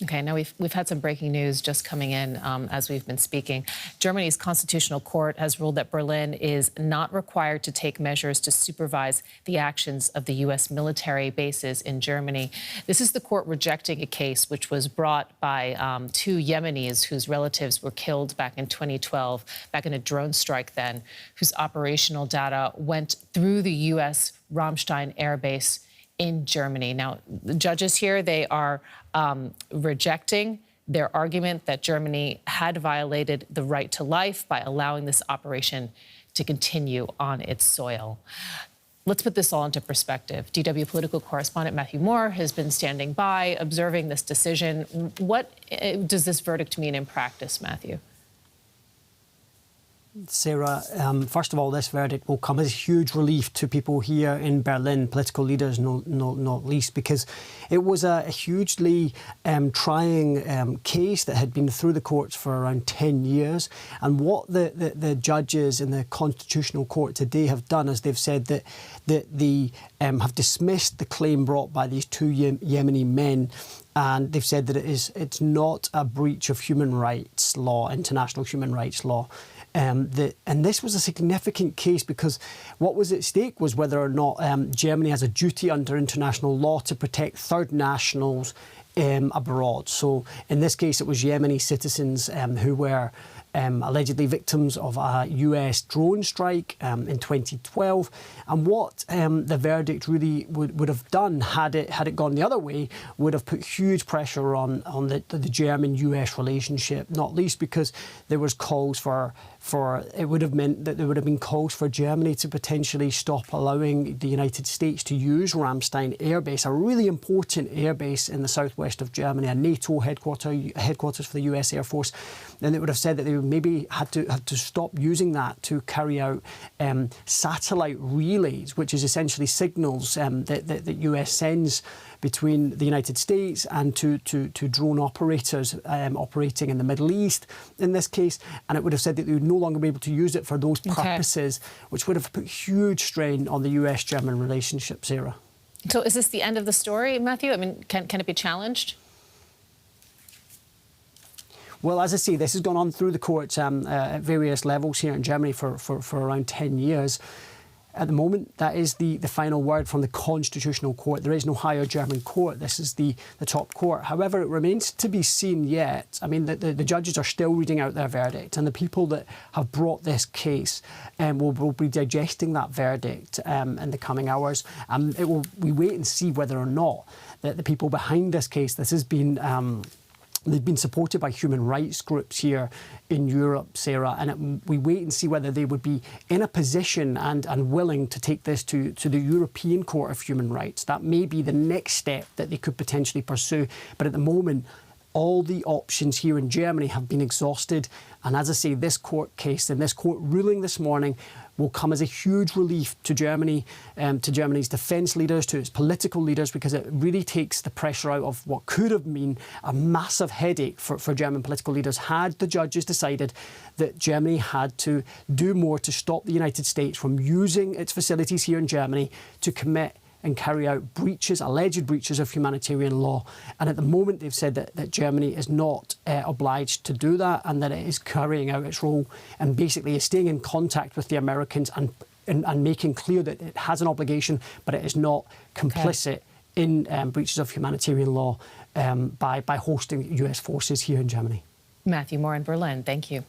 Okay, now we've had some breaking news just coming in as we've been speaking. Germany's constitutional court has ruled that Berlin is not required to take measures to supervise the actions of the U.S. military bases in Germany. This is the court rejecting a case which was brought by two Yemenis whose relatives were killed back in 2012, back in a drone strike then, whose operational data went through the U.S. Ramstein airbase in Germany. Now, the judges here, they are rejecting their argument that Germany had violated the right to life by allowing this operation to continue on its soil. Let's put this all into perspective. DW political correspondent Matthew Moore has been standing by, observing this decision. What does this verdict mean in practice, Matthew? Sarah, first of all, this verdict will come as huge relief to people here in Berlin, political leaders not least, because it was a hugely trying case that had been through the courts for around 10 years. And what the judges in the Constitutional Court today have done is they've said that they have dismissed the claim brought by these two Yemeni men. And they've said that it's not a breach of human rights law, international human rights law. And this was a significant case because what was at stake was whether or not Germany has a duty under international law to protect third nationals abroad. So in this case, it was Yemeni citizens who were allegedly victims of a US drone strike in 2012. And what the verdict really would have done had it gone the other way would have put huge pressure on the German-US relationship, not least because there was calls for it would have meant that there would have been calls for Germany to potentially stop allowing the United States to use Ramstein airbase, a really important airbase in the southwest of Germany, a NATO headquarters for the US Air Force. Then it would have said that they would maybe have to stop using that to carry out satellite relays, which is essentially signals that the US sends between the United States and to drone operators operating in the Middle East in this case. And it would have said that they would no longer be able to use it for those purposes, which would have put huge strain on the US-German relationship, Sarah. So is this the end of the story, Matthew? I mean, can it be challenged? Well, as I say, this has gone on through the courts at various levels here in Germany for around 10 years. At the moment, that is the final word from the Constitutional Court. There is no higher German court. This is the top court. However, it remains to be seen yet. I mean, the judges are still reading out their verdict, and the people that have brought this case will be digesting that verdict in the coming hours. We wait and see whether or not the people behind this case, this has been they've been supported by human rights groups here in Europe, Sarah, and we wait and see whether they would be in a position and willing to take this to the European Court of Human Rights. That may be the next step that they could potentially pursue. But at the moment, all the options here in Germany have been exhausted. And as I say, this court case and this court ruling this morning will come as a huge relief to Germany, to Germany's defence leaders, to its political leaders, because it really takes the pressure out of what could have been a massive headache for German political leaders had the judges decided that Germany had to do more to stop the United States from using its facilities here in Germany to commit and carry out breaches, alleged breaches of humanitarian law. And at the moment, they've said that Germany is not obliged to do that, and that it is carrying out its role and basically is staying in contact with the Americans and making clear that it has an obligation, but it is not complicit in breaches of humanitarian law by hosting US forces here in Germany. Matthew Moore in Berlin, thank you.